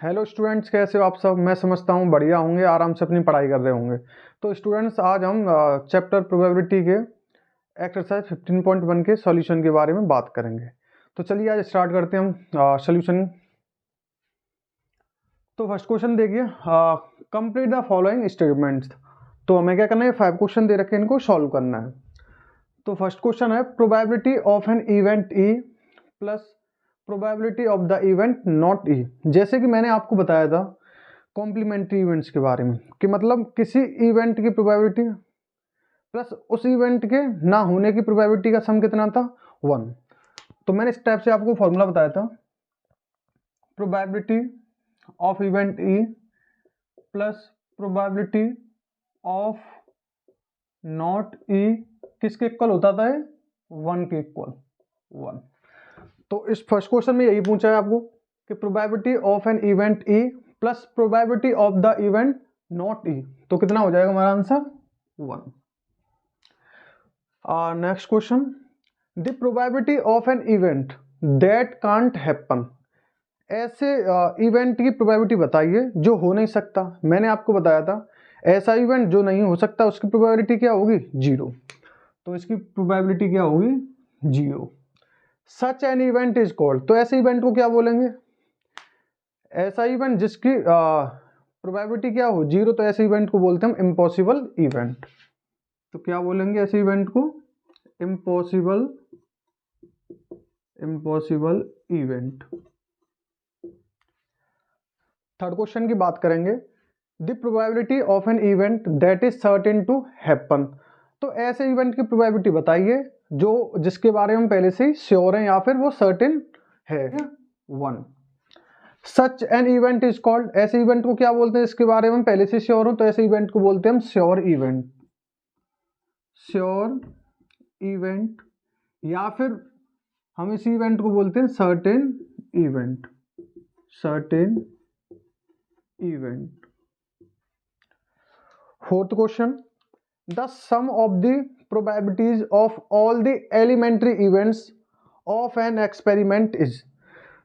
Hello students, कैसे हो आप सब। मैं समझता हूँ बढ़िया होंगे, आराम से अपनी पढ़ाई कर रहे होंगे। तो स्टूडेंट्स, आज हम चैप्टर प्रोबेबिलिटी के एक्सरसाइज 15.1 के सॉल्यूशन के बारे में बात करेंगे। तो चलिए आज स्टार्ट करते हैं हम सॉल्यूशन। तो फर्स्ट क्वेश्चन देखिए, कंप्लीट द फॉलोइंग स्टेटमेंट्स। तो हमें क्या करना है, 5 क्वेश्चन दे रखे हैं, इनको सॉल्व करना है। तो फर्स्ट क्वेश्चन है, probability of an event E plus probability of the event not E. जैसे कि मैंने आपको बताया था कॉम्प्लीमेंट्री इवेंट्स के बारे में, कि मतलब किसी इवेंट की प्रोबेबिलिटी प्लस उस इवेंट के ना होने की प्रोबेबिलिटी का सम कितना था, 1। तो मैंने इस टाइप से आपको फॉर्मूला बताया था, probability of event E plus probability of not E किसके इक्वल होता था, 1 के इक्वल 1। तो इस फर्स्ट क्वेश्चन में यही पूछा है आपको कि probability of an event E plus probability of the event not E, तो कितना हो जाएगा हमारा answer, 1। Next question, the probability of an event that can't happen. ऐसे इवेंट की प्रोबेबिलिटी बताइए जो हो नहीं सकता। मैंने आपको बताया था ऐसा इवेंट जो नहीं हो सकता उसकी प्रोबेबिलिटी क्या होगी, 0। तो इसकी प्रोबेबिलिटी क्या होगी, 0। Such an event is called, तो ऐसे इवेंट को क्या बोलेंगे, ऐसा इवेंट जिसकी प्रोबेबिलिटी क्या हो, 0, तो ऐसे इवेंट को बोलते हैं हम इम्पॉसिबल इवेंट। तो क्या बोलेंगे ऐसे इवेंट को, इम्पॉसिबल इवेंट। थर्ड क्वेश्चन की बात करेंगे, the probability of an event that is certain to happen. तो ऐसे इवेंट की प्रोबेबिलिटी बताइए जो जिसके बारे में पहले से ही श्योर है या फिर वो सर्टेन है, 1। Such an event is called, ऐसे इवेंट को क्या बोलते हैं इसके बारे में पहले से श्योर हो, तो ऐसे इवेंट को बोलते हैं हम श्योर इवेंट। श्योर इवेंट, या फिर हम इस इवेंट को बोलते हैं certain event. Certain event. Fourth question, the sum of the probabilities of all the elementary events of an experiment is.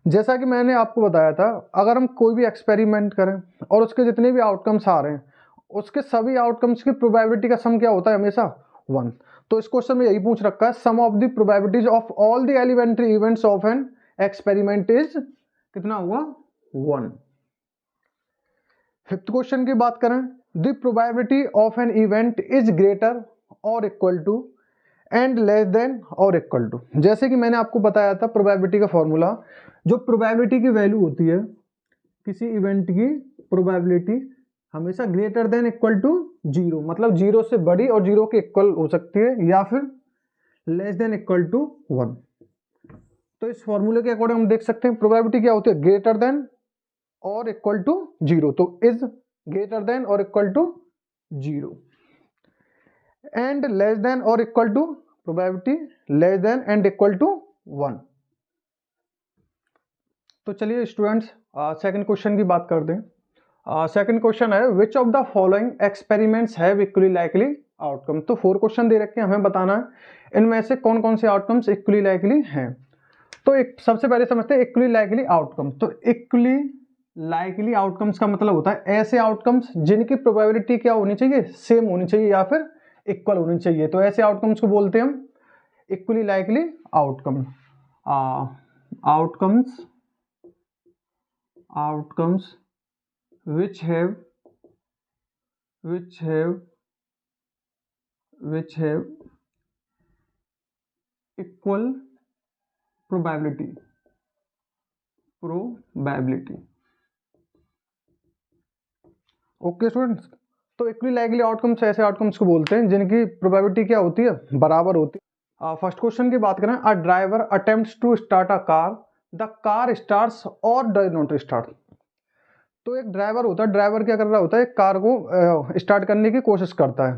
जैसा कि मैंने आपको बताया था, अगर हम कोई भी एक्सपेरिमेंट करें और उसके जितने भी आउटकम्स आ रहे हैं उसके सभी आउटकम्स की प्रोबेबिलिटी का सम क्या होता है, हमेशा 1। तो इस क्वेश्चन में यही पूछ रखा है, sum of the probabilities of all the elementary events of an experiment is कितना हुआ, 1। फिफ्थ क्वेश्चन की बात करें, the probability of an event is greater और equal to and less than और इक्वल टू। जैसे कि मैंने आपको बताया था प्रोबेबिलिटी का फॉर्मूला, जो प्रोबेबिलिटी की वैल्यू होती है किसी इवेंट की प्रोबेबिलिटी हमेशा ग्रेटर देन इक्वल टू 0, मतलब 0 से बड़ी और 0 के इक्वल हो सकती है, या फिर लेस देन इक्वल टू 1। तो इस फॉर्मूले के अकॉर्डिंग हम देख सकते हैं प्रोबेबिलिटी क्या होती है, ग्रेटर देन और इक्वल टू 0। तो इज ग्रेटर देन और equal to 0 and less than और equal to probability less than and equal to 1। तो चलिए स्टूडेंट्स सेकंड क्वेश्चन की बात करते हैं। सेकंड क्वेश्चन है, which of the following experiments have equally likely outcome. तो 4 क्वेश्चन दे रखे हैं, हमें बताना है इनमें से कौन कौन से आउटकम्स इक्वली लाइकली हैं। तो एक सबसे पहले समझते हैं इक्वली लाइकली आउटकम। तो इक्वली लाइकली आउटकम्स का मतलब होता है ऐसे आउटकम्स जिनकी प्रोबेबिलिटी क्या होनी चाहिए, सेम होनी चाहिए या फिर इक्वल होनी चाहिए। तो ऐसे आउटकम्स को बोलते हैं हम equally likely outcome. Outcomes which have equal probability। Okay students, तो इक्वली लाइकली आउटकम्स ऐसे आउटकम्स को बोलते हैं जिनकी प्रोबेबिलिटी क्या होती है, बराबर होती है। फर्स्ट क्वेश्चन की बात करें, a driver attempts to start a car, the car starts और डज नॉट स्टार्ट। तो एक ड्राइवर होता है, ड्राइवर क्या कर रहा होता है, एक कार को स्टार्ट करने की कोशिश करता है,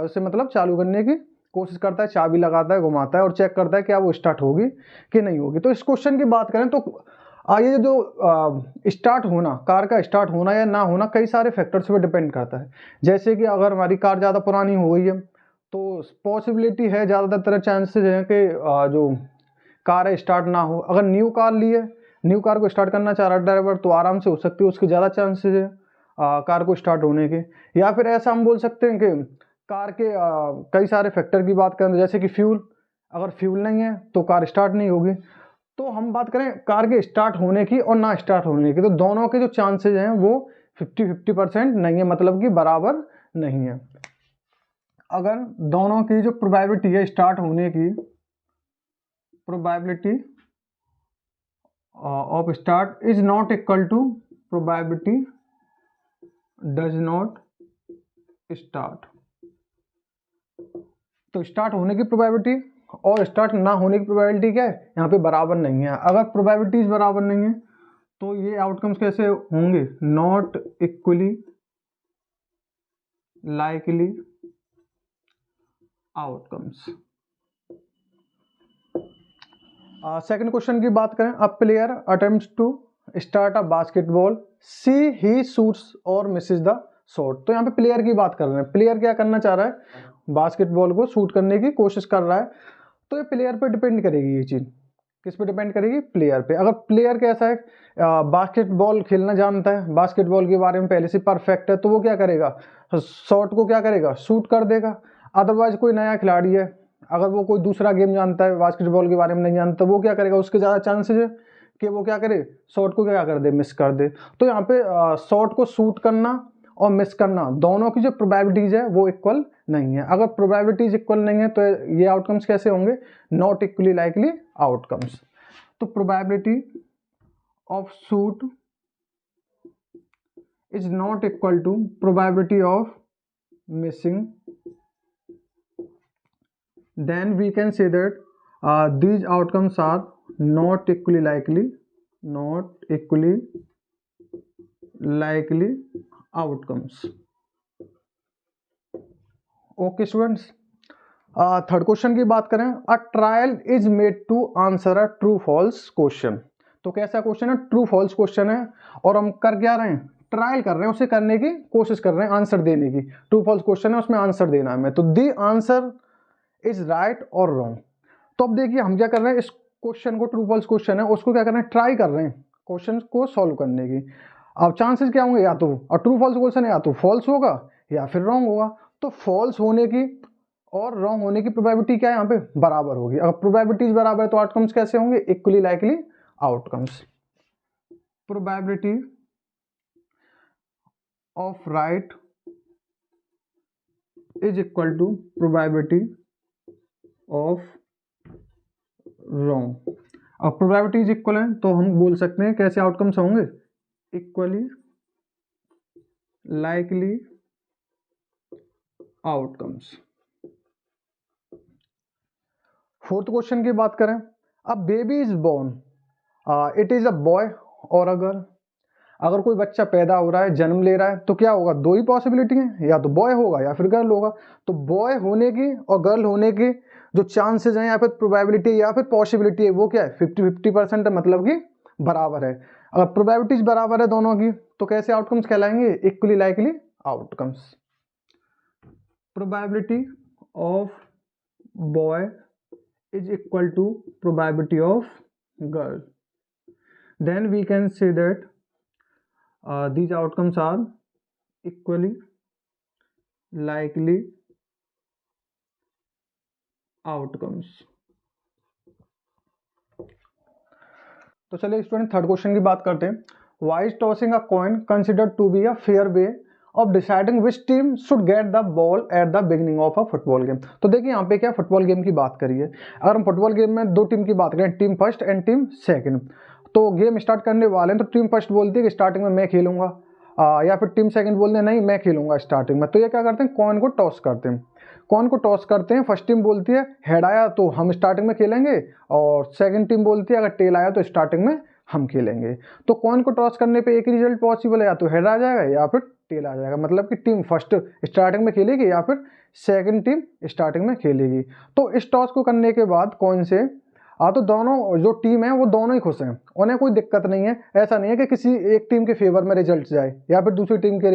उसे मतलब चालू करने की कोशिश करता है, चाबी लगाता है, घुमाता है और चेक करता है क्या वो स्टार्ट होगी कि नहीं होगी। तो इस क्वेश्चन की बात करें तो ये जो स्टार्ट होना, कार का स्टार्ट होना या ना होना कई सारे फैक्टर्स पे डिपेंड करता है। जैसे कि अगर हमारी कार ज़्यादा पुरानी हो गई है तो पॉसिबिलिटी है, ज़्यादातर चांसेस हैं कि जो कार है स्टार्ट ना हो। अगर न्यू कार ली है न्यू कार को स्टार्ट करना चाह रहा है ड्राइवर तो आराम से हो सकती है, उसके ज़्यादा चांसेस है कार को स्टार्ट होने के। या फिर ऐसा हम बोल सकते हैं कि कार के कई सारे फैक्टर की बात करें जैसे कि फ्यूल, अगर फ्यूल नहीं है तो कार स्टार्ट नहीं होगी। तो हम बात करें कार के स्टार्ट होने की और ना स्टार्ट होने की, तो दोनों के जो चांसेस हैं वो 50-50% नहीं है, मतलब कि बराबर नहीं है। अगर दोनों की जो प्रोबेबिलिटी है स्टार्ट होने की, probability of start is not equal to probability does not start, तो स्टार्ट होने की प्रोबेबिलिटी और स्टार्ट ना होने की प्रोबेबिलिटी क्या है, यहाँ पे बराबर नहीं है। अगर प्रोबेबिलिटीज बराबर नहीं है तो ये आउटकम्स कैसे होंगे, not equally likely outcomes. Second question की बात करें, a player attempts to start a basketball, she shoots और मिसेस द शॉट। तो यहाँ पे प्लेयर की बात कर रहे हैं, प्लेयर क्या करना चाह रहा है, बास्केटबॉल को शूट करने की कोशिश कर रहा है। तो ये प्लेयर पे डिपेंड करेगी, ये चीज़ किस पे डिपेंड करेगी, प्लेयर पे। अगर प्लेयर कैसा है, बास्केटबॉल खेलना जानता है, बास्केटबॉल के बारे में पहले से परफेक्ट है, तो वो क्या करेगा, शॉट को क्या करेगा, शूट कर देगा। अदरवाइज कोई नया खिलाड़ी है, अगर वो कोई दूसरा गेम जानता है, बास्केटबॉल के बारे में नहीं जानता, वो क्या करेगा, उसके ज़्यादा चांसेस है कि वो क्या करे, शॉट को क्या कर दे, मिस कर दे। तो यहाँ पे शॉट को शूट करना और मिस करना दोनों की जो प्रोबेबिलिटीज है वो इक्वल नहीं है। अगर प्रोबेबिलिटीज इक्वल नहीं है तो ये आउटकम्स कैसे होंगे, नॉट इक्वली लाइकली आउटकम्स। तो probability of shoot is not equal to probability of missing, then we can say that these outcomes are not equally likely outcomes. Okay students, third question की बात करें, a trial is made to answer a true false question. तो कैसा question है, true false question है और हम कर क्या रहे हैं, ट्रायल कर रहे हैं, उसे करने की कोशिश कर रहे हैं, आंसर देने की। ट्रू फॉल्स क्वेश्चन है, उसमें आंसर देना है हमें। तो द आंसर इज राइट और रॉन्ग। तो अब देखिए हम क्या कर रहे हैं, इस क्वेश्चन को, ट्रू फॉल्स क्वेश्चन है उसको क्या कर रहे हैं, ट्राई कर रहे हैं क्वेश्चन को सॉल्व करने की। अब चांसेस क्या होंगे, या तो और ट्रू फॉल्स क्वेश्चन है या तो फॉल्स होगा या फिर रॉन्ग होगा। तो फॉल्स होने की और रॉन्ग होने की प्रोबेबिलिटी क्या है, यहाँ पे बराबर होगी। अगर प्रोबेबिलिटीज बराबर है तो आउटकम्स कैसे होंगे, equally likely outcomes. Probability of right is equal to probability of wrong. अब प्रोबेबिलिटीज इक्वल है तो हम बोल सकते हैं कैसे आउटकम्स होंगे, equally likely outcomes. Fourth question की बात करें, a baby is born, it is a boy और अ गर्ल। अगर कोई बच्चा पैदा हो रहा है, जन्म ले रहा है, तो क्या होगा, दो ही पॉसिबिलिटी है, या तो बॉय होगा या फिर गर्ल होगा। तो बॉय होने की और गर्ल होने की जो चांसेस हैं या फिर प्रोबेबिलिटी या फिर पॉसिबिलिटी है वो क्या है, 50-50% है, मतलब कि बराबर है। अगर प्रोबेबिलिटीज बराबर है दोनों की तो कैसे आउटकम्स कहलाएंगे, equally likely outcomes. Probability of boy is equal to probability of girl, then we can say that these outcomes are equally likely outcomes. तो चलिए स्टूडेंट थर्ड क्वेश्चन की बात करते हैं, why is tossing a coin considered to be a fair way of deciding which team should get the ball at the beginning of a football game। तो देखिए यहाँ पे क्या फुटबॉल गेम की बात करी है। अगर हम फुटबॉल गेम में दो टीम की बात करें, team first and team second, तो गेम स्टार्ट करने वाले हैं तो टीम फर्स्ट बोलती है कि स्टार्टिंग में मैं खेलूंगा, या फिर टीम सेकंड बोलते हैं नहीं मैं खेलूंगा स्टार्टिंग में। तो ये क्या करते हैं, कॉइन को टॉस करते हैं, कॉइन को टॉस करते हैं। फर्स्ट टीम बोलती है हेड आया तो हम स्टार्टिंग में खेलेंगे, और सेकंड टीम बोलती है अगर टेल आया तो स्टार्टिंग में हम खेलेंगे। तो कॉइन को टॉस करने पे एक ही रिजल्ट पॉसिबल है, या तो हेड आ जाएगा या फिर टेल आ जाएगा, मतलब कि टीम फर्स्ट स्टार्टिंग में खेलेगी या फिर सेकंड टीम स्टार्टिंग में खेलेगी। तो इस टॉस को करने के बाद कॉइन से तो दोनों जो टीम है वो दोनों ही खुश हैं, उन्हें कोई दिक्कत नहीं है। ऐसा नहीं है कि किसी एक टीम के फेवर में रिजल्ट जाए या फिर दूसरी टीम के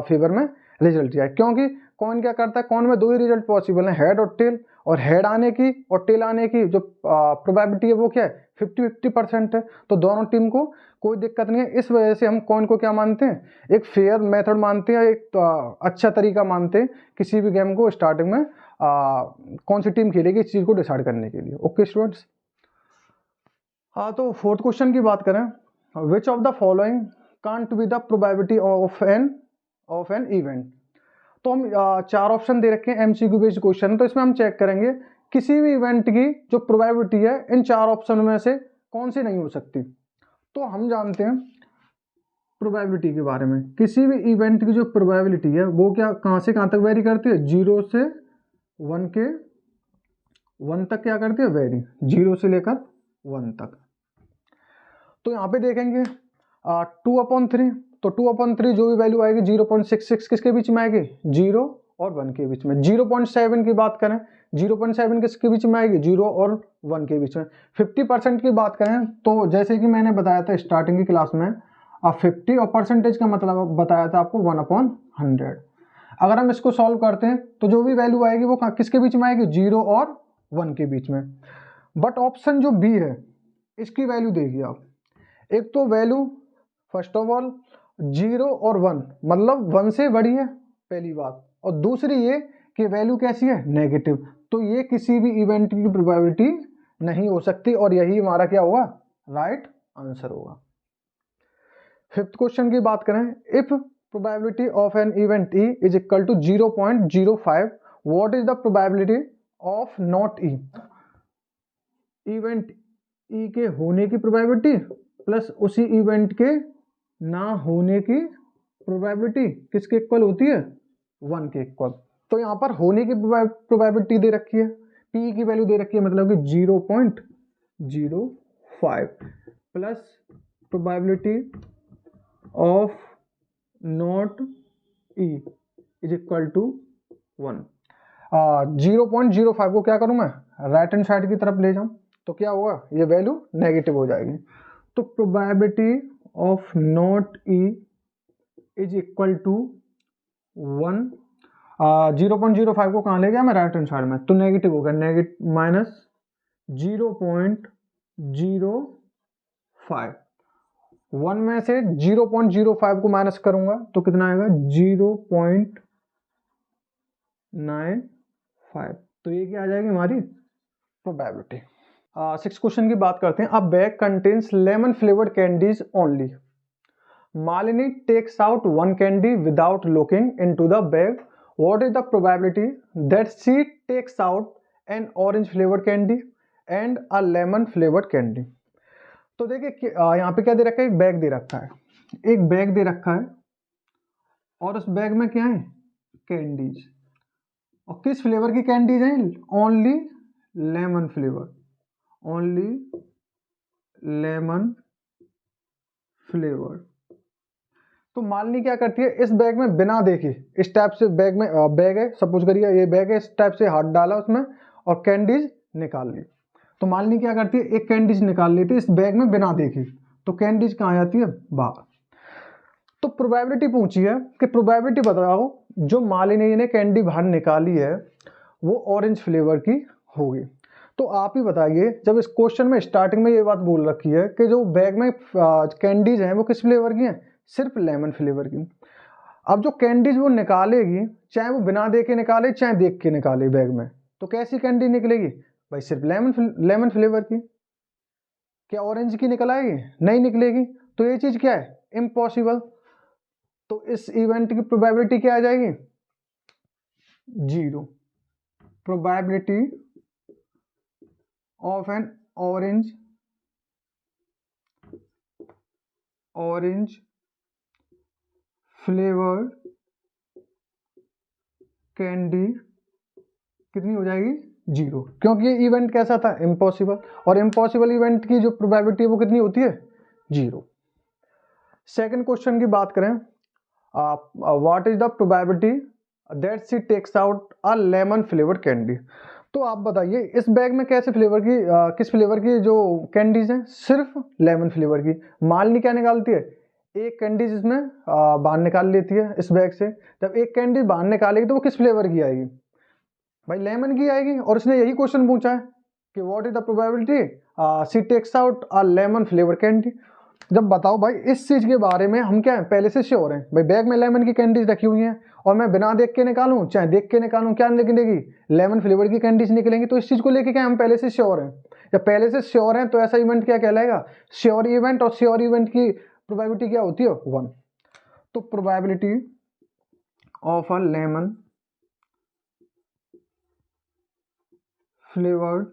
फेवर में रिजल्ट ही आए, क्योंकि कौन क्या करता है, कौन में दो ही रिजल्ट पॉसिबल है, हेड और टेल, और हेड आने की और टेल आने की जो प्रोबेबिलिटी है वो क्या है 50-50% है, तो दोनों टीम को कोई दिक्कत नहीं है। इस वजह से हम कौन को क्या मानते हैं, एक फेयर मेथड मानते हैं, एक अच्छा तरीका मानते हैं किसी भी गेम को स्टार्टिंग में कौन सी टीम खेलेगी इस चीज को डिसाइड करने के लिए। ओके स्टूडेंट्स, हाँ तो फोर्थ क्वेश्चन की बात करें, which of the following can't be the probability of an event. तो हम चार ऑप्शन दे रखे हैं, एमसीक्यू बेस्ड क्वेश्चन, तो इसमें हम चेक करेंगे किसी भी इवेंट की जो प्रोबेबिलिटी है इन चार ऑप्शन में से कौन सी नहीं हो सकती। तो हम जानते हैं प्रोबेबिलिटी के बारे में, किसी भी इवेंट की जो प्रोबेबिलिटी है वो क्या कहाँ से कहाँ तक वेरी करती है, 0 से 1 तक क्या करती है वेरी, 0 से लेकर 1 तक। तो यहाँ पे देखेंगे 2/3, तो 2/3 जो भी वैल्यू आएगी 0.66 किसके बीच में आएगी, 0 और 1 के बीच में। 0.7 की बात करें, 0.7 किसके बीच में आएगी, 0 और 1 के बीच में। 50% की बात करें तो जैसे कि मैंने बताया था स्टार्टिंग की क्लास में, 50 और परसेंटेज का मतलब बताया था आपको 1/100। अगर हम इसको सॉल्व करते हैं तो जो भी वैल्यू आएगी वो किसके बीच में आएगी, 0 और 1 के बीच में। बट ऑप्शन जो बी है इसकी वैल्यू देखिए आप, एक तो वैल्यू फर्स्ट ऑफ ऑल 0 और 1 मतलब 1 से बड़ी है पहली बात, और दूसरी ये कि वैल्यू कैसी है नेगेटिव, तो ये किसी भी इवेंट की प्रोबेबिलिटी नहीं हो सकती, और यही हमारा क्या होगा राइट आंसर होगा। फिफ्थ क्वेश्चन की बात करें, if probability of an event E is equal to 0.05, what is the probability of not E. Event E के होने की प्रोबेबिलिटी प्लस उसी इवेंट के ना होने की प्रोबेबिलिटी किसके इक्वल होती है, 1 के इक्वल। तो यहाँ पर होने की प्रोबेबिलिटी दे रखी है, पी की वैल्यू दे रखी है, मतलब कि 0.05 plus probability of not E is equal to 1। 0.05 को क्या करूं मैं, राइट हैंड साइड की तरफ ले जाऊं तो क्या होगा, ये वैल्यू नेगेटिव हो जाएगी। तो probability of not E is equal to 1। 0.05 को कहाँ ले गया मैं, राइट हैंड साइड में, तो नेगेटिव होगा, नेगेटिव माइनस 0.05। 1 में से 0.05 को माइनस करूंगा तो कितना आएगा 0.95। तो ये क्या आ जाएगी हमारी प्रोबेबिलिटी। 6 क्वेश्चन की बात करते हैं। A bag contains lemon flavoured candies only. Malini takes out 1 candy without looking into the bag, what is the probability that she takes out an orange flavoured candy and a lemon flavoured candy. तो देखिए यहाँ पे क्या दे रखा है, एक bag दे रखा है, एक बैग दे रखा है और उस बैग में क्या है कैंडीज, और किस फ्लेवर की कैंडीज हैं, only lemon flavour, only lemon flavour. तो मालिनी क्या करती है, इस बैग में बिना देखे, इस टाइप से बैग में बैग है, सपोज करिए ये बैग है, इस टाइप से हाथ डाला उसमें और कैंडीज निकाल ली। तो मालिनी क्या करती है, एक कैंडीज निकाल लेती है इस बैग में बिना देखे, तो कैंडीज कहाँ जाती है बाहर। तो प्रोबेबिलिटी पूछी है कि प्रोबेबिलिटी बताओ जो मालिनी ने कैंडी बाहर निकाली है वो ऑरेंज फ्लेवर की होगी। तो आप ही बताइए, जब इस क्वेश्चन में स्टार्टिंग में ये बात बोल रखी है कि जो बैग में कैंडीज हैं वो किस फ्लेवर की हैं, सिर्फ लेमन फ्लेवर की। अब जो कैंडीज वो निकालेगी, चाहे वो बिना देखे निकाले चाहे देख के निकाले बैग में, तो कैसी कैंडी निकलेगी भाई, सिर्फ लेमन फ्लेवर की। क्या ऑरेंज की निकल आएगी, नहीं निकलेगी। तो ये चीज क्या है, इम्पॉसिबल। तो इस इवेंट की प्रोबेबिलिटी क्या आ जाएगी, 0। Probability of N orange flavoured candy कितनी हो जाएगी, 0, क्योंकि ये इवेंट कैसा था, इम्पॉसिबल, और इम्पॉसिबल इवेंट की जो प्रोबेबिलिटी है वो कितनी होती है, 0। सेकंड क्वेश्चन की बात करें, what is the probability that she takes out a lemon flavoured candy. तो आप बताइए इस बैग में कैसे फ्लेवर की किस फ्लेवर की जो कैंडीज हैं, सिर्फ लेमन फ्लेवर की। मालिनी क्या निकालती है, एक कैंडी जिसमें बाहर निकाल लेती है इस बैग से, जब एक कैंडी बाहर निकालेगी तो वो किस फ्लेवर की आएगी भाई, लेमन की आएगी। और इसने यही क्वेश्चन पूछा है कि what is the probability she takes out a lemon flavour candy. जब बताओ भाई इस चीज के बारे में हम क्या है पहले से श्योर हैं भाई, बैग में लेमन की कैंडीज रखी हुई हैं और मैं बिना देख के निकालूं चाहे देख के निकालूं क्या निकलेगी, लेमन फ्लेवर की कैंडीज निकलेंगी। तो इस चीज को लेके क्या हम पहले से श्योर हैं, जब पहले से श्योर हैं तो ऐसा इवेंट क्या कहलाएगा, श्योर इवेंट। और श्योर इवेंट की प्रोबेबिलिटी क्या होती है 1। तो probability of a lemon flavoured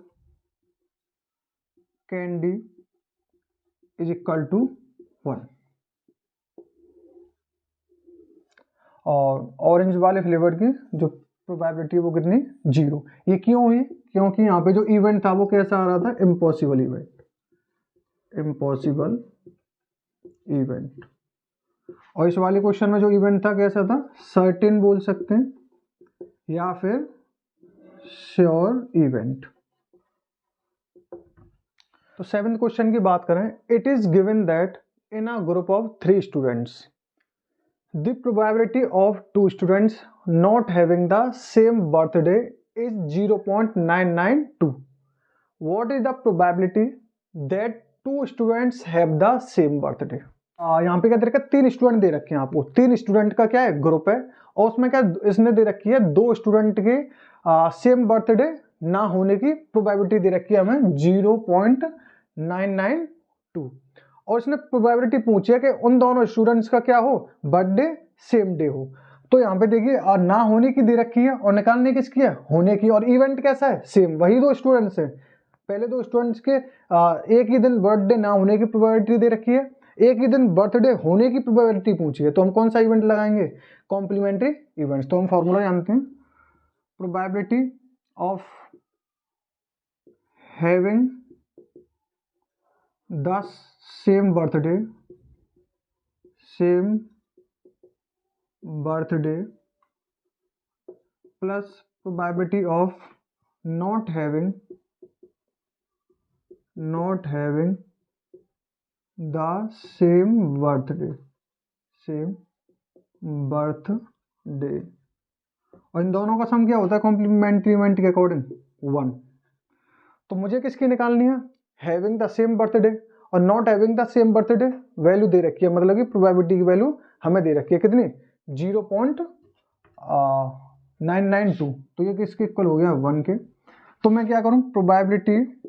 candy is equal to 1। और ऑरेंज वाले फ्लेवर की जो प्रोबेबिलिटी है वो कितनी 0। ये क्यों हुई, क्योंकि यहाँ पे जो इवेंट था वो कैसा आ रहा था, इम्पॉसिबल इवेंट, इम्पॉसिबल इवेंट। और इस वाले क्वेश्चन में जो इवेंट था कैसा था, सर्टेन बोल सकते हैं या फिर श्योर इवेंट। तो 7th क्वेश्चन की बात करें, it is given that in a group of 3 students the probability of 2 students not having the same birthday is 0.992. What is the probability that 2 students have the same birthday? यहाँ पे क्या दे रखा है, 3 student they रखे हैं आपको, 3 student का क्या है ग्रुप है, और उसमें क्या इसने दे रखी है 2 स्टूडेंट के सेम बर्थडे ना होने की प्रोबेबिलिटी दे रखी है हमें 0.992। और इसने प्रोबेबिलिटी पूछी है कि उन दोनों स्टूडेंट्स का क्या हो, बर्थडे सेम डे हो। तो यहाँ पे देखिए ना होने की दे रखी है और निकालने किसकी है, होने की। और इवेंट कैसा है, सेम, वही 2 स्टूडेंट्स हैं, पहले 2 स्टूडेंट्स के एक ही दिन बर्थडे ना होने की प्रोबेबिलिटी दे रखी है, एक ही दिन बर्थडे होने की प्रोबेबिलिटी पूछी है। तो हम कौन सा इवेंट लगाएंगे, कॉम्प्लीमेंट्री इवेंट्स। तो हम फॉर्मूला जानते हैं, probability of having the same birthday plus probability of not having the same birthday और इन दोनों का सम क्या होता है कॉम्प्लीमेंट्री इवेंट के अकॉर्डिंग 1। तो मुझे किसकी निकालनी है, हैविंग द सेम बर्थडे, और not having the same birthday value दे रखी है, मतलब कि प्रोबेबिलिटी की वैल्यू हमें दे रखी है कितनी 0.992। तो ये किसके इक्वल हो गया 1 के। तो मैं क्या करूं, probability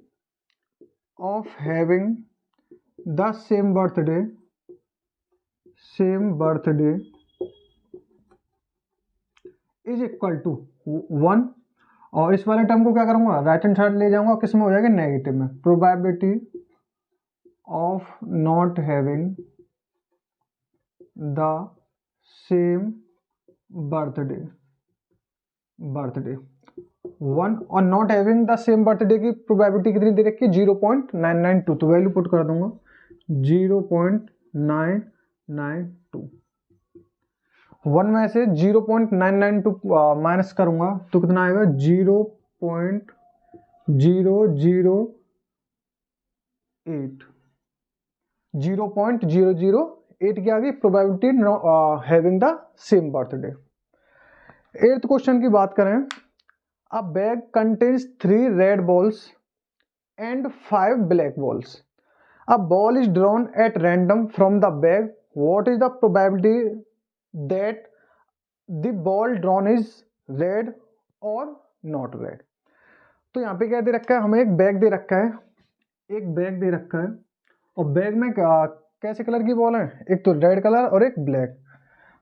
of having the same birthday is equal to 1। और इस वाले टर्म को क्या करूंगा, राइट हैंड साइड ले जाऊंगा, किस में हो जाएगा, नेगेटिव में। Probability of not having the same birthday 1। और not having the same birthday की प्रोबेबिलिटी कितनी दे रखी है 0.992। तो वैल्यू पुट कर दूंगा 0.992। 1 में से 0.992 माइनस करूंगा तो कितना आएगा 0.008। 0.008 की आ गई probability having the same birthday. 8th question की बात करें, अ bag contains 3 red balls and 5 black balls. A ball is drawn at random from the bag, what is the probability that the ball drawn is red और not red. तो यहाँ पे क्या दे रखा है, हमें एक बैग दे रखा है, और बैग में कैसे कलर की बॉल है, एक तो रेड कलर और एक ब्लैक।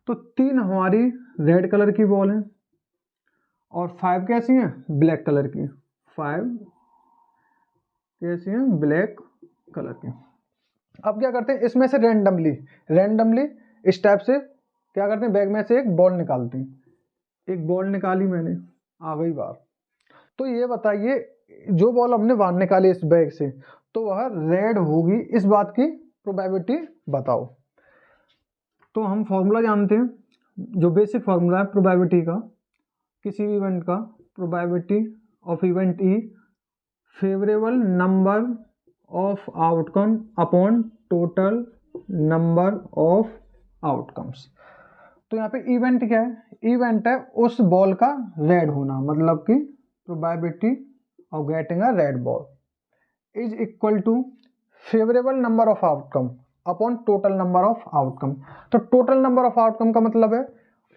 तो 3 हमारी रेड कलर की बॉल है और 5 कैसी हैं, ब्लैक कलर की। 5 कैसी हैं, ब्लैक कलर की। अब क्या करते हैं, इसमें से रैंडमली इस टाइप से क्या करते हैं, बैग में से एक बॉल निकालते हैं। एक बॉल निकाली मैंने, आ गई बाहर। तो ये बताइए जो बॉल हमने बाहर निकाली इस बैग से तो वह रेड होगी, इस बात की प्रोबेबिलिटी बताओ। तो हम फॉर्मूला जानते हैं, जो बेसिक फॉर्मूला है प्रोबेबिलिटी का, किसी भी इवेंट का, probability of event E favourable number of outcome upon total number of outcomes. तो यहाँ पे इवेंट क्या है, इवेंट है उस बॉल का रेड होना, मतलब कि probability of getting a red ball is equal to favourable number of outcome upon total number of outcome. तो टोटल नंबर ऑफ आउटकम का मतलब है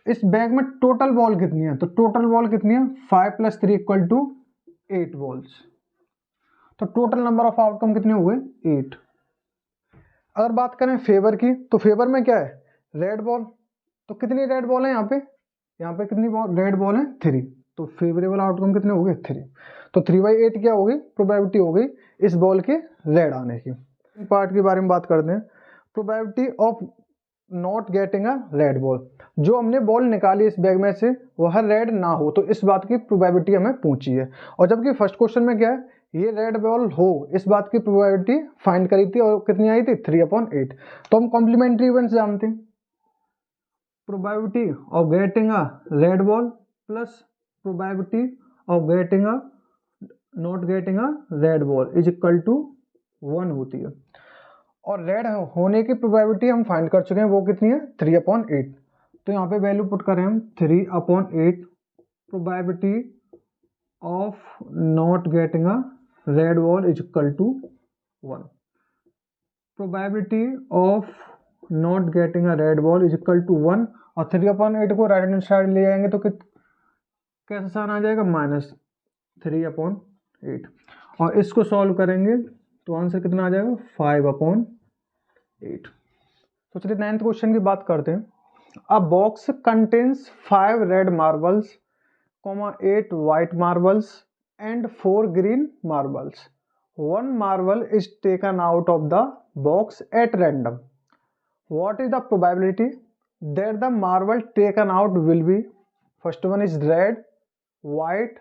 इस बैग में टोटल बॉल कितनी है, तो टोटल बॉल कितनी है 5 + 3 = 8 बॉल्स। तो टोटल नंबर ऑफ आउटकम कितने हुए 8। अगर बात करें फेवर की, तो फेवर में क्या है रेड बॉल, तो कितनी रेड बॉल है यहाँ पे कितनी रेड बॉल है 3। तो फेवरेबल आउटकम कितने हो गए 3। तो 3/8 क्या हो गई प्रोबेबिलिटी हो गई इस बॉल के रेड आने की। पार्ट के बारे में बात करते हैं, probability of not getting a red ball. जो हमने बॉल निकाली इस बैग में से वह रेड ना हो, तो इस बात की प्रोबेबिलिटी हमें पूछी है। और जबकि फर्स्ट क्वेश्चन में क्या है ये रेड बॉल हो, इस बात की प्रोबेबिलिटी फाइंड करी थी और कितनी आई थी 3/8। तो हम कॉम्प्लीमेंट्री इवेंट्स जानते हैं, probability of getting a red ball plus probability of getting a not getting a red ball is equal to 1 होती है। और रेड होने की प्रोबेबिलिटी हम फाइंड कर चुके हैं, वो कितनी है 3/8। तो यहाँ पे वैल्यू पुट करें हम 3/8 probability of not getting a red ball is equal to 1। Probability of not getting a red ball is equal to 1 और 3/8 को राइट हैंड साइड ले जाएंगे तो कैसा साइन आ जाएगा -3/8 और इसको सॉल्व करेंगे तो आंसर कितना आ जाएगा 5/8। तो चलिए 9th क्वेश्चन की बात करते हैं। अ box contains 5 red marbles, 8 white marbles and 4 green marbles. One marble is taken out of the box at random. What is the probability that the marble taken out will be? First one is red, white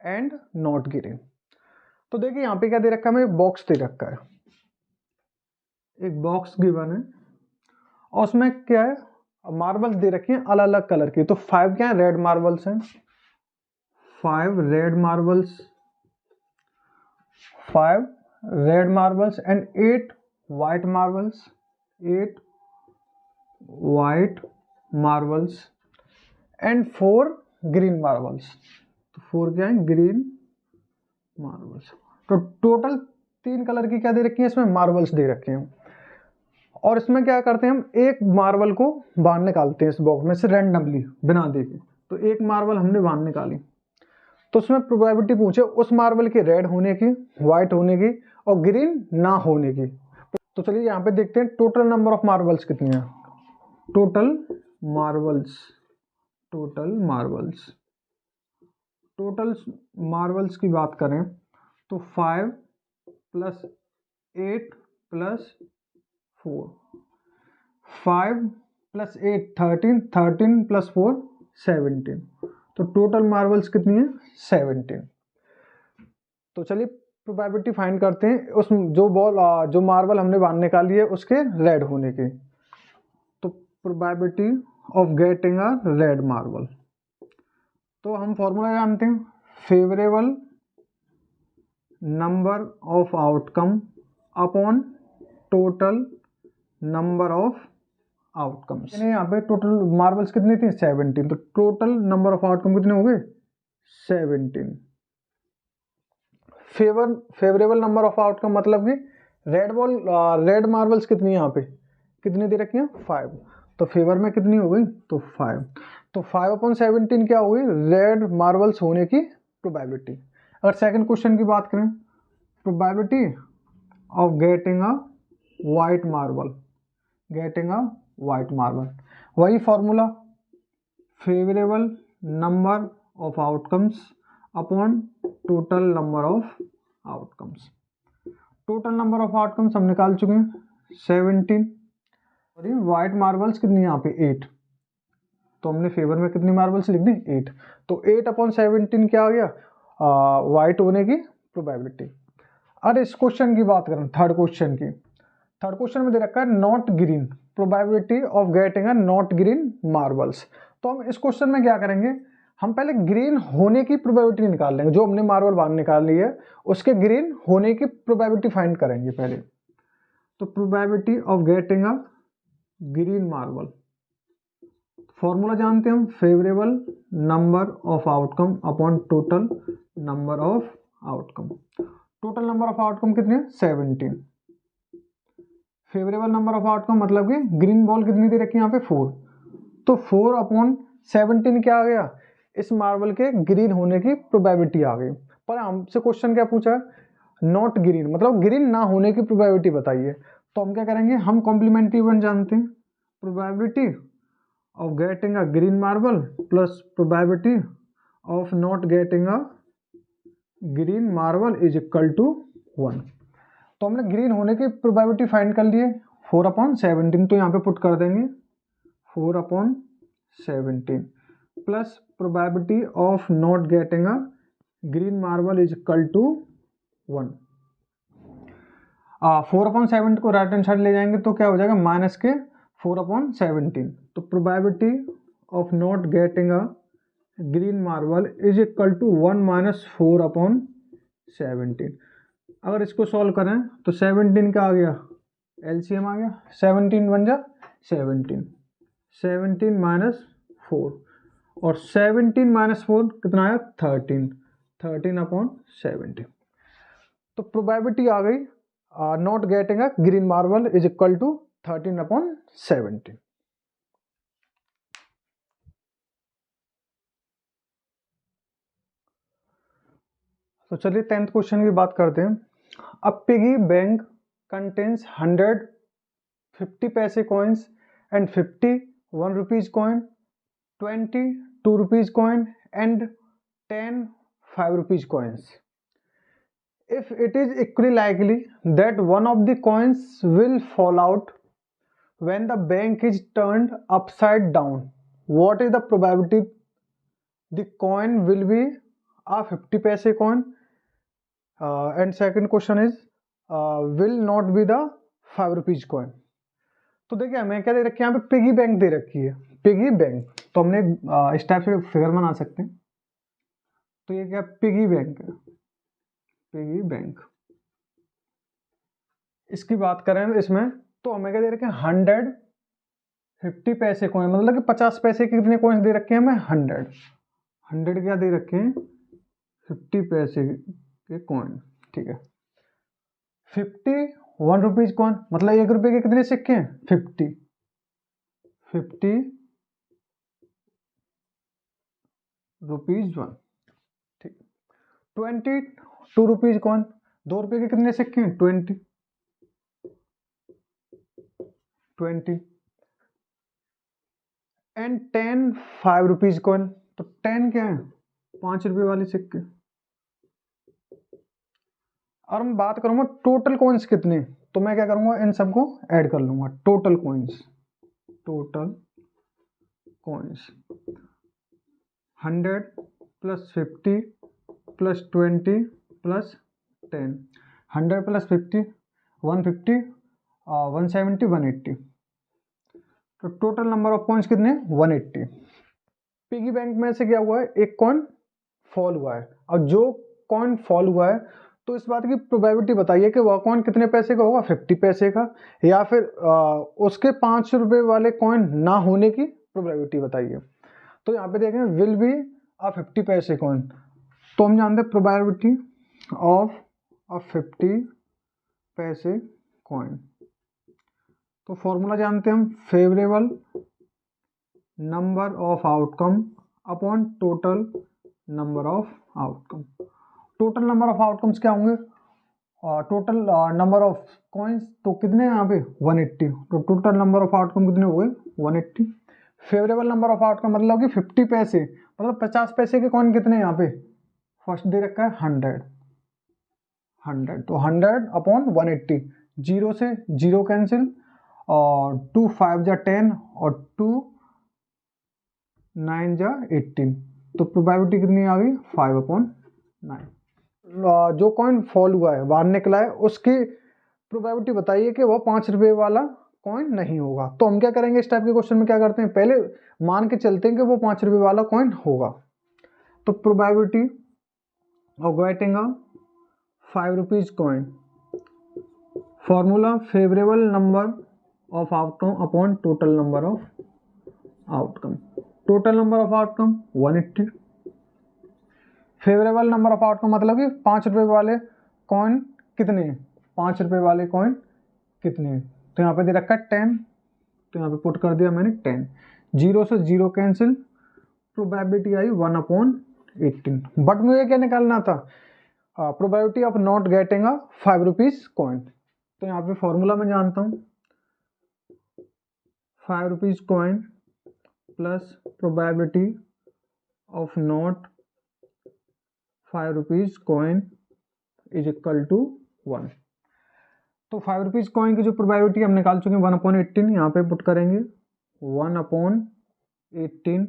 and not green. तो देखिए यहाँ पे क्या दे रखा है, हमें box दे रखा है, एक बॉक्स गिवन है और उसमें क्या है मार्बल्स दे रखी हैं अलग अलग कलर की। तो 5 क्या है रेड मार्बल्स हैं, 5 red marbles, 5 red marbles and 8 white marbles, 8 white marbles and 4 green marbles। तो 4 क्या है ग्रीन मार्बल्स। तो टोटल 3 कलर की क्या दे रखी है इसमें मार्बल्स दे रखे हैं। और इसमें क्या करते हैं हम एक मार्बल को बाहर निकालते हैं इस बॉक्स में से रैंडमली बिना देखे। तो एक मार्बल हमने बाहर निकाली तो उसमें प्रोबेबिलिटी पूछे उस मार्बल के रेड होने की, व्हाइट होने की और ग्रीन ना होने की। तो चलिए यहाँ पे देखते हैं टोटल नंबर ऑफ मार्बल्स कितनी है। टोटल मार्बल्स की बात करें तो 5 + 8 + 4, 5 + 8 13, 13 + 4 17। तो टोटल मार्बल्स कितनी है 17। तो चलिए प्रोबेबिलिटी फाइंड करते हैं उस जो मार्बल हमने बाहर निकाली है उसके रेड होने की। तो probability of getting a red marble, तो हम फॉर्मूला जानते हैं favourable number of outcome upon total number of outcomes. यहाँ पे टोटल मार्बल्स कितनी थी 17, तो टोटल नंबर ऑफ आउटकम कितने हो गए 17। फेवरेबल नंबर ऑफ आउटकम मतलब कि रेड मार्बल्स कितनी है यहाँ पे कितनी दे रखी है 5, तो फेवर में कितनी हो गई तो 5। तो 5/17 क्या हो गई रेड मार्बल्स होने की प्रोबेबिलिटी। अगर सेकंड क्वेश्चन की बात करें probability of getting a white marble, वही formula favourable number of outcomes upon total number of outcomes. Total number of outcomes हम निकाल चुके हैं 17 और ये वाइट मार्बल्स कितनी है यहाँ पे 8, तो हमने फेवर में कितनी मार्बल्स लिख दी 8। तो 8/17 क्या आ गया वाइट होने की प्रोबेबिलिटी। अरे इस क्वेश्चन की बात करें थर्ड क्वेश्चन में दे रखा है not green, probability of getting a not green marbles. तो हम इस क्वेश्चन में क्या करेंगे हम पहले ग्रीन होने की प्रोबेबिलिटी निकाल लेंगे, जो हमने मार्बल बाहर निकाल ली है उसके ग्रीन होने की प्रोबेबिलिटी फाइंड करेंगे पहले। तो probability of getting a green marble, formula जानते हैं हम, favourable number of outcome upon total number of outcome. Total number of outcome कितने हैं? 17। फेवरेबल नंबर ऑफ आउटकम मतलब कि ग्रीन बॉल कितनी दे रखी है यहाँ पे? 4। तो 4 अपॉन 17 क्या आ गया? इस मार्बल के ग्रीन होने की प्रोबेबिलिटी आ गई। पर हमसे क्वेश्चन क्या पूछा है? नॉट ग्रीन, मतलब ग्रीन ना होने की प्रोबेबिलिटी बताइए। तो हम क्या करेंगे? हम कॉम्प्लीमेंट्री इवेंट जानते हैं, probability of getting a green marble plus probability of not getting a green marble is equal to 1। तो हमने ग्रीन होने की प्रोबेबिलिटी फाइंड कर लिए 4/17, तो यहाँ पे पुट कर देंगे 4/17 plus probability of not getting a green marble is equal to 1। 4/7 को राइट हैंड साइड ले जाएंगे तो क्या हो जाएगा? माइनस के 4/17। तो probability of not getting a green marble is equal to 1 minus 4/17। अगर इसको सॉल्व करें तो 17 का आ गया, एलसीएम आ गया, 17 बन जा 17 माइनस 4, और 17 माइनस 4 कितना आया? 13/17। तो प्रोबेबिलिटी आ गई not getting a green marble is equal to 13/17। तो चलिए 10th क्वेश्चन की बात करते हैं। अ पिगी बैंक कंटेन्स 100 50 पैसे coins and 50 1 rupees coin, 20 2 rupees coin and 10 5 rupees coins. If it is equally likely that one of the coins will fall out when the bank is turned upside down, what is the probability the coin will be a 50 paise coin? And second question is will not be the 5 rupees coin. तो देखिए हमें क्या दे रखी है? यहाँ पे piggy bank दे रखी है, पिगी बैंक। तो हमने इस टाइप से फिगर बना सकते हैं। तो ये क्या? पिगी बैंक है, पिगी बैंक। इसकी बात करें इसमें तो हमें क्या दे रखे हैं? 150 पैसे कॉइन, मतलब कि 50 पैसे के कितने कॉइन्स दे रखे हैं हमें? 100 क्या दे रखे हैं? 50 पैसे के कॉइन, ठीक है। 50 1 रुपीज कॉइन, मतलब 1 रुपए के कितने सिक्के हैं? 50 रुपीज 1, ठीक। 20 2 रुपीज कॉइन, 2 रुपए के कितने सिक्के हैं? 20 एंड 10 5 रुपीज कॉइन। तो 10 क्या है? 5 रुपए वाले सिक्के। और मैं बात करूंगा टोटल कॉइन्स कितने, तो मैं क्या करूंगा? इन सबको ऐड कर लूंगा, total coins 100 plus 50 plus 20 plus 10, 100 plus 50 150 170 180। तो टोटल नंबर ऑफ कॉइन्स कितने? 180। पिगी बैंक में से क्या हुआ है? एक कॉइन फॉल हुआ है, और जो कॉइन फॉल हुआ है तो इस बात की प्रोबेबिलिटी बताइए कि वह कॉइन कितने पैसे का होगा? 50 पैसे का, या फिर उसके 5 रुपए वाले कॉइन ना होने की प्रोबेबिलिटी बताइए। तो यहाँ पे देखें विल बी अ 50 पैसे कॉइन, तो हम जानते हैं प्रोबेबिलिटी ऑफ अ 50 पैसे कॉइन। तो फॉर्मूला जानते हैं हम, favourable number of outcome upon total number of outcome. Total number of outcomes क्या होंगे? टोटल नंबर ऑफ कॉइन्स तो कितने हैं यहाँ पे? 180। तो टोटल नंबर ऑफ आउटकम कितने हो गए? 180। फेवरेबल नंबर ऑफ आउटकम मतलब कि 50 पैसे, मतलब 50 पैसे के कॉइन कितने हैं यहाँ पे? फर्स्ट दे रखा है 100, तो 100 अपॉन 180, 0 से 0 कैंसिल, और 2 5 जा 10 और 2 9 जा 18। तो प्रोबेबिलिटी कितनी आ गई? 5/9। जो कॉइन फॉल हुआ है, बाहर निकला है, उसकी प्रोबेबिलिटी बताइए कि वह 5 रुपए वाला कॉइन नहीं होगा। तो हम क्या करेंगे? इस टाइप के क्वेश्चन में क्या करते हैं? पहले मान के चलते हैं कि वो 5 रुपए वाला कॉइन होगा। तो probability of getting a 5 rupees coin, formula favourable number of outcome upon total number of outcome. Total number of outcome 180, favourable number of outcome मतलब कि 5 रुपये वाले कॉइन कितने हैं, 5 रुपये वाले कॉइन कितने हैं। तो यहाँ पे दे रखा है 10, तो यहाँ पे पुट कर दिया मैंने 10, 0 से 0 कैंसिल, प्रोबेबिलिटी आई 1/18। बट मुझे क्या निकालना था, probability of not getting a 5 rupees coin. तो यहाँ पे फॉर्मूला मैं जानता हूँ, 5 rupees coin plus probability of not 5 rupees coin is equal to 1। तो 5 रुपीज कॉइन की जो प्रोबेबिलिटी हम निकाल चुके हैं 1/18, यहाँ पे पुट करेंगे 1/18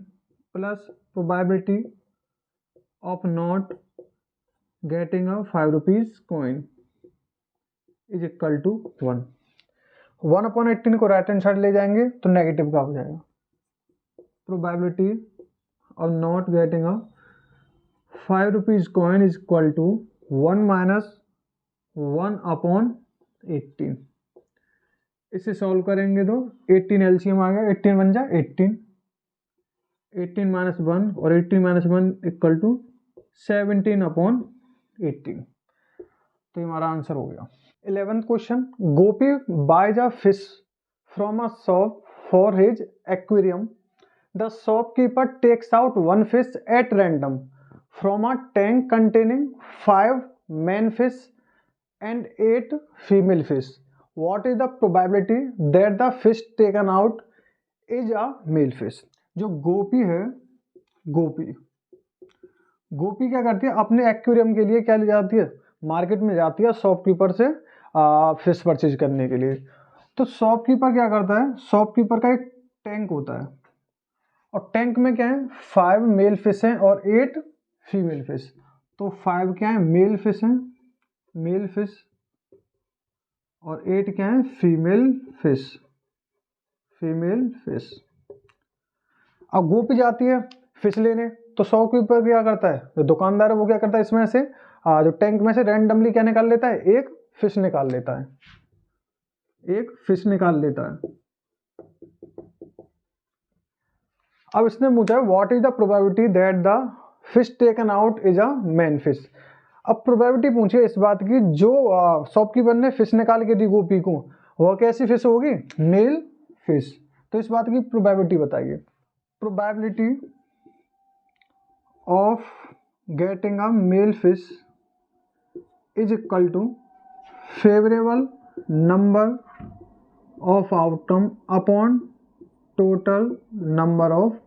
plus probability of not getting a 5 rupees coin is equal to 1। 1/18 को राइट हैंड साइड ले जाएंगे तो नेगेटिव का हो जाएगा। Probability of not getting a 5 rupees coin is equal to 1 minus 1/18। इसे सॉल्व करेंगे तो 18 एलसीएम आ गया, 18 बन जा 18, 18 माइनस 1 और 18 माइनस 1 इक्वल टू 17/18। तो हमारा आंसर हो गया। 11th question, Gopi buys a fish from a shop for his aquarium. The shopkeeper takes out 1 fish at random from a tank containing 5 male fish and 8 female fish. What is the probability that the fish taken out is a male fish? जो गोपी है, गोपी क्या करती है, अपने aquarium के लिए क्या ले जाती है, मार्केट में जाती है शॉपकीपर से फिश परचेज करने के लिए। तो शॉपकीपर क्या करता है, शॉपकीपर का एक टैंक होता है और टैंक में क्या है 5 मेल फिश हैं और 8 फीमेल फिश। तो 5 क्या है मेल फिश हैं, मेल फिश, और 8 क्या है फीमेल फिश, फीमेल फिश। अब गोपी जाती है फिश लेने, तो शॉपकीपर क्या करता है, जो दुकानदार है वो क्या करता है, इसमें से जो टैंक में से रैंडमली क्या निकाल लेता है, एक फिश निकाल लेता है, एक फिश निकाल लेता है। अब इसने पूछा what is the probability that the fish taken out is a man fish. अब प्रोबेबिलिटी पूछी इस बात की, जो शॉपकीपर ने फिश निकाल के दी गोपी को, वह कैसी फिश होगी, मेल फिश। तो इस बात की प्रोबेबिलिटी बताइए। Probability of getting a male fish is equal to favourable number of outcome upon total number of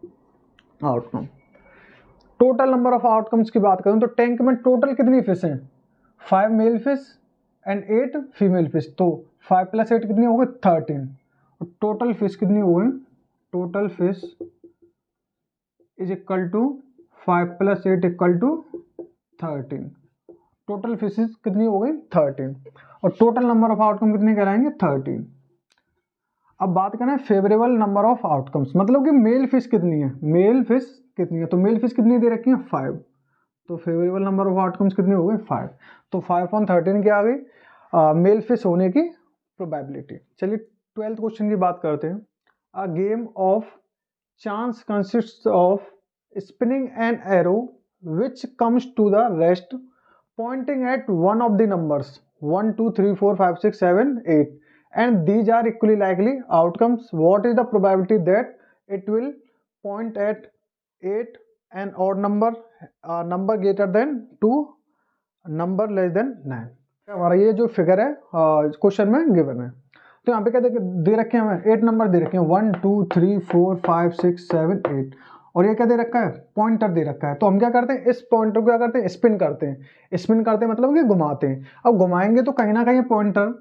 outcome. Total number of outcomes की बात करूं तो टैंक में टोटल कितनी फिश हैं, 5 male fish and 8 female fish. तो 5 + 8 कितनी हो गई 13, और टोटल फिश कितनी हो गई, total fish is equal to 5 + 8 equal to 13। Total fishes कितनी हो गई 13, और टोटल नंबर ऑफ आउटकम कितने कहलाएंगे 13। अब बात करें फेवरेबल नंबर ऑफ आउटकम्स, मतलब कि मेल फिश कितनी है, मेल फिश कितनी है, तो मेल फिश कितनी दे रखी है 5, तो फेवरेबल नंबर ऑफ आउटकम्स कितनी हो गई 5। तो 5/13 क्या आ गई मेल फिश होने की प्रोबेबिलिटी। चलिए 12th क्वेश्चन की बात करते हैं। A game of chance consists of spinning an arrow which comes to the rest pointing at one of the numbers 1 2 3 4 5 6 7 8 and these are equally likely outcomes. What is the probability that it will point at 8 and odd number, number greater than 2, number less than 9। हमारा ये जो figure है question में given है, तो यहाँ पे क्या दे रखे हैं हमें 8 नंबर दे रखे हैं 1 2 3 4 5 6 7 8, और ये क्या दे रखा है पॉइंटर दे रखा है। तो हम क्या करते हैं इस पॉइंटर को क्या करते हैं स्पिन करते हैं, स्पिन करते हैं मतलब कि घुमाते हैं। अब घुमाएंगे तो कहीं ना कहीं पॉइंटर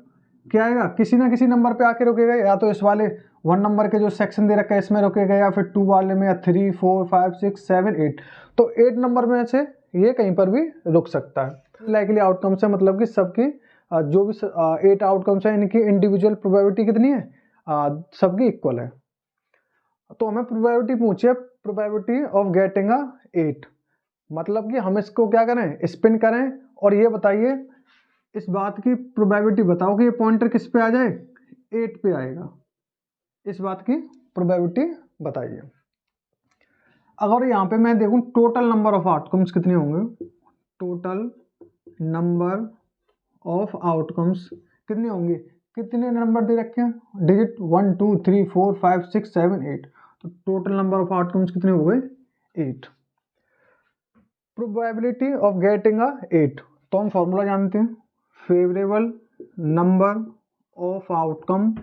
क्या आएगा, किसी ना किसी नंबर पे आके रुकेगा, या तो इस वाले 1 नंबर के जो सेक्शन दे रखा है इसमें रुकेगा, या फिर 2 वाले में, या 3 4 5 6 7 8। तो 8 नंबर में से ये कहीं पर भी रुक सकता है। लाइकली आउटकम्स है मतलब कि सबकी जो भी 8 आउटकम्स है इनकी इंडिविजुअल प्रोबेबिलिटी कितनी है, सबकी इक्वल है। तो हमें प्रोबेबिलिटी पूछिए, प्रोबेबिलिटी ऑफ गेटिंग अ 8, मतलब कि हम इसको क्या करें स्पिन करें, और ये बताइए इस बात की प्रोबेबिलिटी बताओ कि ये पॉइंटर किस पे आ जाए, 8 पे आएगा। इस बात की प्रोबेबिलिटी बताइए। अगर यहाँ पे मैं देखूं टोटल नंबर ऑफ आउटकम्स कितने होंगे, टोटल नंबर ऑफ आउटकम्स कितने होंगे, कितने नंबर दे रखे हैं डिजिट, 1 2 3 4 5 6 7 8, तो टोटल नंबर ऑफ आउटकम्स कितने हो गए 8। प्रोबेबिलिटी ऑफ गेटिंग अ 8, तो हम फॉर्मूला जानते हैं, favourable number of outcome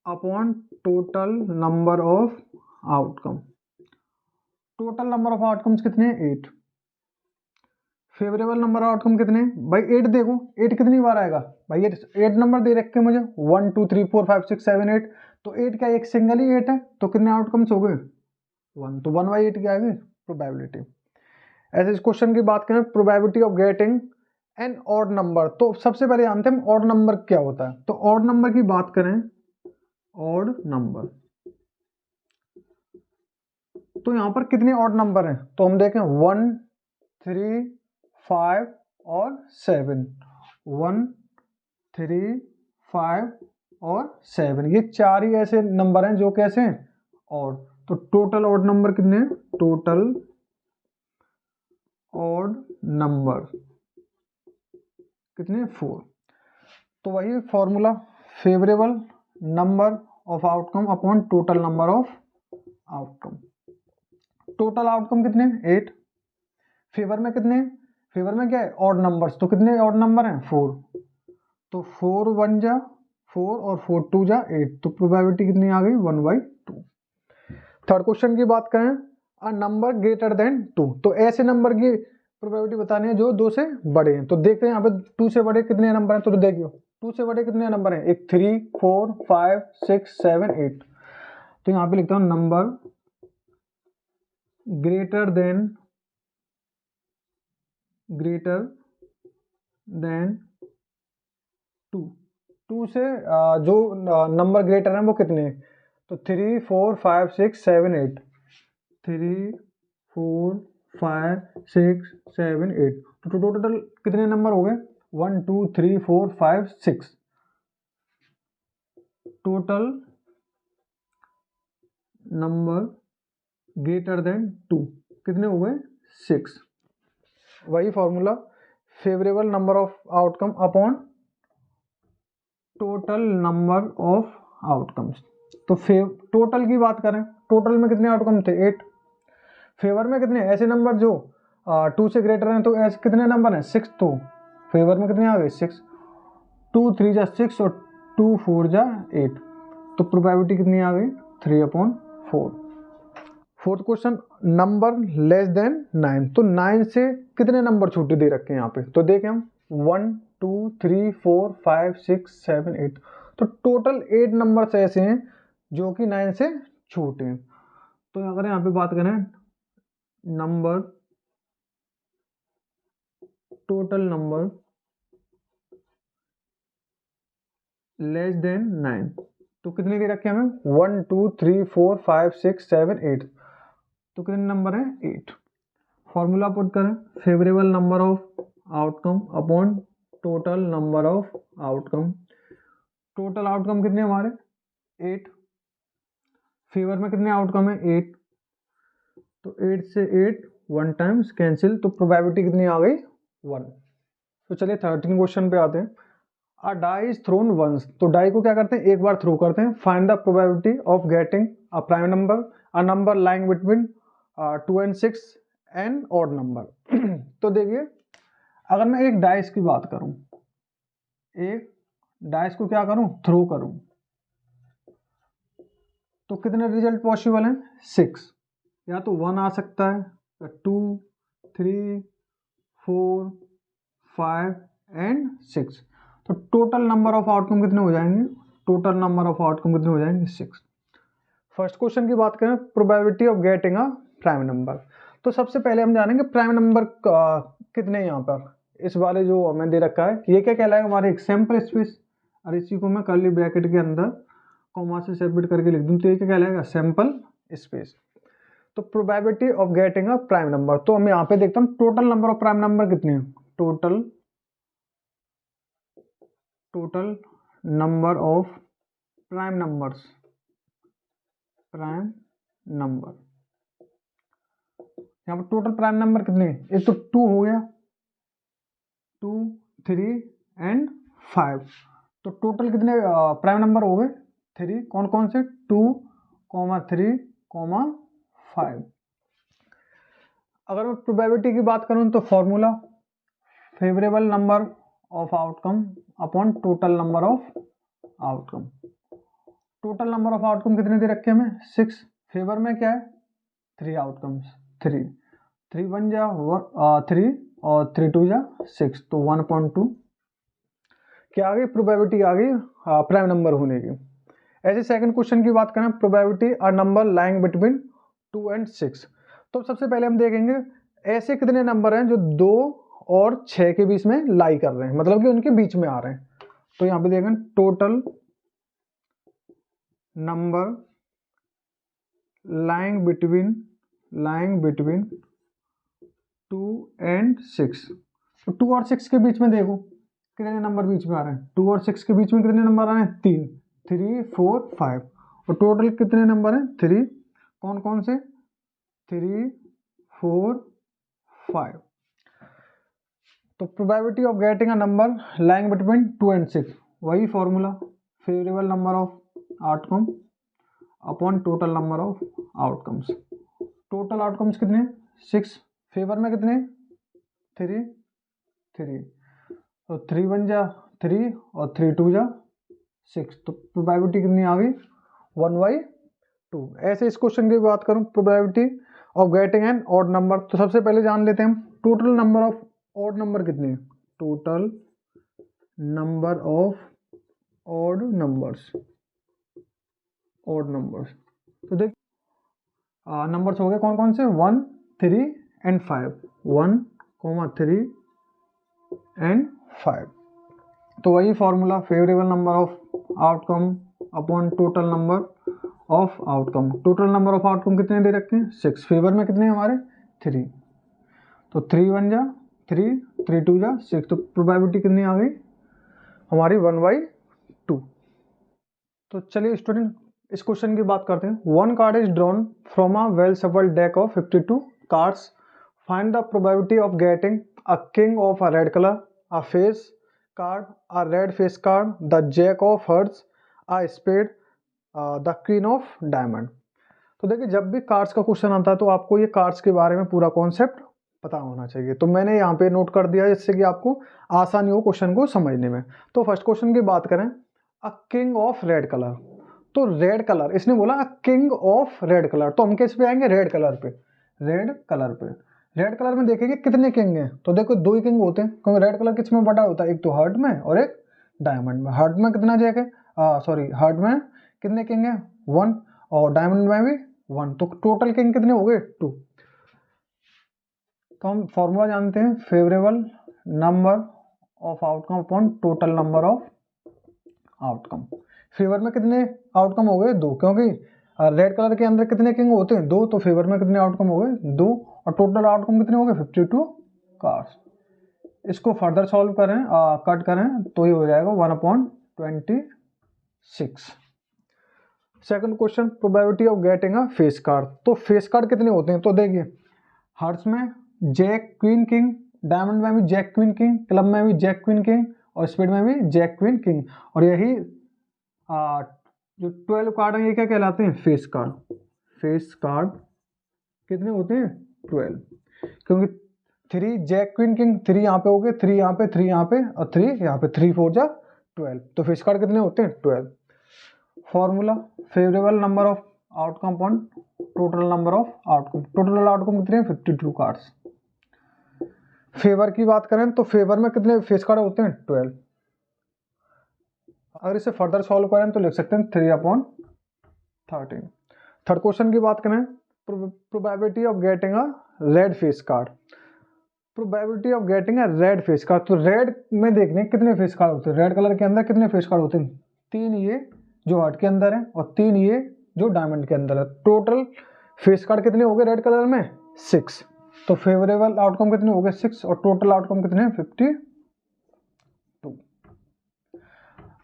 upon total number of outcome. Total number of outcomes कितने हैं 8, फेवरेबल नंबर आउटकम कितने भाई 8, देखो 8 कितनी बार आएगा भाई, ये 8 नंबर दे रखे मुझे 1 2 3 4 5 6 7 8, तो 8 का एक सिंगल ही 8 है, तो कितने आउटकम्स हो गए 1, तो 1/8 की आएगी प्रोबेबिलिटी। ऐसे इस क्वेश्चन की बात करें probability of getting an odd number, तो सबसे पहले जानते हैं ऑड नंबर क्या होता है। तो ऑड नंबर की बात करें, ऑड नंबर, तो यहां पर कितने ऑड नंबर हैं, तो हम देखें 1 3 5 और 7, 1 3 5 और 7, ये चार ही ऐसे नंबर हैं जो कैसे हैं ऑड। तो टोटल ऑड नंबर कितने हैं, टोटल ऑड नंबर कितने 4। तो वही formula, favourable number of outcome upon total number of outcome. Total outcome कितने 8, फेवर में कितने, फेवर में क्या है ऑड नंबर्स, तो कितने ऑड नंबर हैं 4, तो 4 1 जा 4 और 4 2 जा 8, तो प्रोबेबिलिटी कितनी आ गई 1/2। थर्ड क्वेश्चन की बात करें, अ नंबर ग्रेटर देन 2, तो ऐसे नंबर की प्रोबेबिलिटी बतानी है जो 2 से बड़े हैं। तो देखते हैं यहाँ पे 2 से बड़े कितने नंबर हैं, तो देखियो 2 से बड़े कितने नंबर हैं, एक 3 4 5 6 7 8, तो यहाँ पे लिखता हूँ नंबर ग्रेटर देन 2, 2 से जो नंबर ग्रेटर हैं वो कितने हैं, तो 3 4 5 6 7 8, 3 4 5 6 7 8, तो टोटल कितने नंबर हो गए 1 2 3 4 5 6, टोटल नंबर ग्रेटर देन 2 कितने हो गए 6। वही formula, favourable number of outcome upon total number of outcomes. तो टोटल की बात करें, टोटल में कितने आउटकम थे 8, फेवर में कितने ऐसे नंबर जो 2 से ग्रेटर हैं, तो ऐसे कितने नंबर हैं 6, तो फेवर में कितने आ गए 6, 2 3 जा 6 और 2 4 जा 8, तो प्रोबेबिलिटी कितनी आ गई 3/4। Fourth question, number less than 9, तो 9 से कितने नंबर छोटे दे रखे हैं यहाँ पे, तो देखें हम 1 2 3 4 5 6 7 8, तो टोटल 8 नंबर ऐसे हैं जो कि 9 से छोटे हैं। तो अगर यहाँ पे बात करें number, total number less than 9, तो कितने दे रखे हैं हमें 1 2 3 4 5 6 7 8, तो कितने नंबर है 8। फॉर्मूला पुट करें, favourable number of outcome upon total number of outcome. Total outcome कितने हमारे 8, फेवर में कितने आउटकम है 8, तो 8 से 8 1 टाइम्स कैंसिल, तो प्रोबेबिलिटी कितनी आ गई 1। तो चलिए 13 क्वेश्चन पे आते हैं। अ डाई इज थ्रोन वंस, तो डाई को क्या करते हैं एक बार थ्रो करते हैं, find the probability of getting a prime number, a number lying between 2 and 6 and odd number. तो देखिए अगर मैं एक डाइस की बात करूं, एक डाइस को क्या करूं थ्रो करूं, तो कितने रिजल्ट पॉसिबल हैं 6, या तो 1 आ सकता है, या 2 3 4 5 एंड 6, तो टोटल नंबर ऑफ आउटकम कितने हो जाएंगे, टोटल नंबर ऑफ आउटकम कितने हो जाएंगे 6। फर्स्ट क्वेश्चन की बात करें, probability of getting a prime number, तो सबसे पहले हम जानेंगे प्राइम नंबर कितने यहाँ पर इस वाले जो हमें दे रखा है, ये क्या कहलाएगा हमारे एक सैंपल स्पेस, और इसी को मैं कर्ली ब्रैकेट के अंदर कॉमा से सेपरेट करके लिख दूं, तो ये क्या कहलाएगा सैंपल स्पेस। तो probability of getting a prime number, तो हम यहाँ पे देखते हैं total number of prime number कितने हैं, total total number of prime number, यहाँ पर टोटल प्राइम नंबर कितने, एक तो 2 हो गया, 2, 3 एंड 5, तो टोटल कितने प्राइम नंबर हो गए 3, कौन कौन से, 2, 3, 5। अगर मैं प्रोबेबिलिटी की बात करूं तो formula favourable number of outcome upon total number of outcome. Total number of outcome कितने दे रखे हमें 6, फेवर में क्या है 3 आउटकम्स, 3 1 जा 3 और 3 2 जा 6, तो 1.2 क्या आ गई, प्रोबेबिलिटी आ गई प्राइम नंबर होने की। ऐसे सेकंड क्वेश्चन की बात करें, probability a number lying between 2 and 6, तो सबसे पहले हम देखेंगे ऐसे कितने नंबर हैं जो 2 और 6 के बीच में लाई कर रहे हैं, मतलब कि उनके बीच में आ रहे हैं। तो यहाँ पे देखें total number lying between 2 and 6, तो 2 और 6 के बीच में देखो कितने नंबर बीच में आ रहे हैं, 2 और 6 के बीच में कितने नंबर आ रहे हैं 3, 3 4 5, और टोटल कितने नंबर हैं 3, कौन कौन से 3 4 5। तो probability of getting a number lying between 2 and 6, वही formula favourable number of outcome upon total number of outcomes. Total outcomes कितने 6, फेवर में कितने 3, तो 3 1 जा 3 और 3 2 जा 6, तो प्रोबेबिलिटी कितनी आ गई 1/2। ऐसे इस क्वेश्चन की बात करूं probability of getting an odd number, तो सबसे पहले जान लेते हैं हम total number of odd number कितने हैं, total number of odd numbers, तो देख नंबर्स हो गए कौन कौन से 1 3 एंड 5, 1 3 एंड 5, तो वही formula favourable number of outcome upon total number of outcome. Total number of outcome कितने दे रखे हैं 6, फेवर में कितने हमारे 3, तो 3 1 जा 3, 3 2 जा 6, तो प्रोबेबिलिटी कितनी आ गई हमारी 1/2। तो चलिए स्टूडेंट इस क्वेश्चन की बात करते हैं। 1 card is drawn from a well shuffled deck of 52 cards, find the probability of getting a king of a red colour, a face card, a red face card, the jack of hearts, a spade, the queen of diamond. तो देखिए जब भी cards का question आता है तो आपको ये कार्ड्स के बारे में पूरा कॉन्सेप्ट पता होना चाहिए, तो मैंने यहाँ पे नोट कर दिया जिससे कि आपको आसानी हो क्वेश्चन को समझने में। तो फर्स्ट क्वेश्चन की बात करें, अ किंग ऑफ रेड कलर, तो रेड कलर इसने बोला किंग ऑफ रेड कलर, तो हम किस पे आएंगे रेड कलर पे, रेड कलर में देखेंगे कितने किंग हैं, तो देखो 2 ही किंग होते हैं क्योंकि रेड कलर किस में बटा होता है, एक तो हार्ट में और एक डायमंड में। हार्ट में कितना जैक है, हार्ट में कितने किंग है 1 और डायमंड में भी 1, तो टोटल किंग कितने हो गए 2। तो हम फॉर्मूला जानते हैं favourable number of outcome upon total number of outcome. Favour में कितने आउटकम हो गए 2, क्योंकि रेड कलर के अंदर कितने किंग होते हैं 2, तो फेवर में कितने आउटकम हो गए 2, और टोटल आउटकम कितने हो गए 52 कार्ड्स। इसको फर्दर सॉल्व करें कट करें तो ये हो जाएगा 1/26। Second question, probability of getting a face card, तो फेस कार्ड कितने होते हैं, तो देखिए हार्ट्स में जैक क्वीन किंग, डायमंड में भी जैक क्वीन किंग, क्लब में भी जैक क्वीन किंग और स्पीड में भी जैक क्वीन किंग, और यही जो 12 कार्ड हैं ये क्या कहलाते हैं फेस कार्ड। फेस कार्ड कितने होते हैं 12, क्योंकि 3 जैक क्वीन किंग, 3 यहाँ पे हो गए, 3 यहाँ पे, 3 यहाँ पे और 3 यहाँ पे, 3 4 जा 12, तो फेस कार्ड कितने होते हैं 12। Formula favourable number of outcome upon total number of outcome. Total outcome कितने हैं 52 कार्ड्स। फेवर की बात करें तो फेवर में कितने फेस कार्ड होते हैं 12। अगर इसे फर्दर सॉल्व करें तो लिख सकते हैं 3/13। थर्ड क्वेश्चन की बात करें, probability of getting a red face card, probability of getting a red face card, तो रेड में देखने कितने फेस कार्ड होते हैं, रेड कलर के अंदर कितने फेस कार्ड होते हैं 3 ये जो हार्ट के अंदर है और 3 ये जो डायमंड के अंदर है। टोटल फेस कार्ड कितने हो गए रेड कलर में 6, तो फेवरेबल आउटकम कितने हो गए 6 और टोटल आउटकम कितने 52।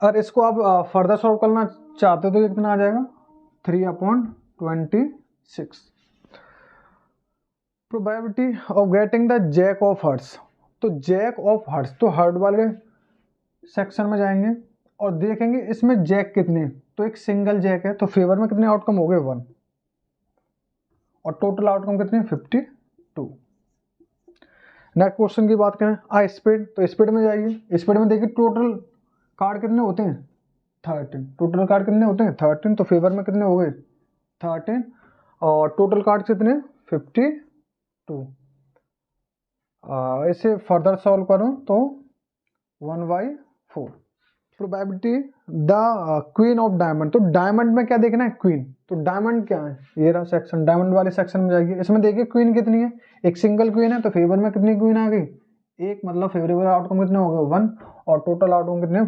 और इसको आप फर्दर सॉल्व करना चाहते हो तो ये कितना आ जाएगा 3/26। Probability of getting the jack of hearts, तो जैक ऑफ हर्ट्स, तो हर्ट वाले सेक्शन में जाएंगे और देखेंगे इसमें जैक कितने, तो एक सिंगल जैक है तो फेवर में कितने आउटकम हो गए 1 और टोटल आउटकम कितने 52। नेक्स्ट क्वेश्चन की बात करें आ स्पीड, तो स्पीड में जाइए, स्पीड में देखिए टोटल कार्ड कितने होते हैं 13, टोटल कार्ड कितने होते हैं 13, तो फेवर में कितने हो गए 13 और टोटल कार्ड कितने 52। इसे फर्दर सॉल्व करूं तो 1/4। Probability the queen of diamond, तो डायमंड में क्या देखना है क्वीन, तो डायमंड क्या है ये रहा सेक्शन, डायमंड वाले सेक्शन में जाइए, इसमें देखिए क्वीन कितनी है, एक सिंगल क्वीन है तो फेवर में कितनी क्वीन आ गई एक, मतलब फेवरेबल आउटकम कितने हो गए 1 और टोटल आउटकम कितने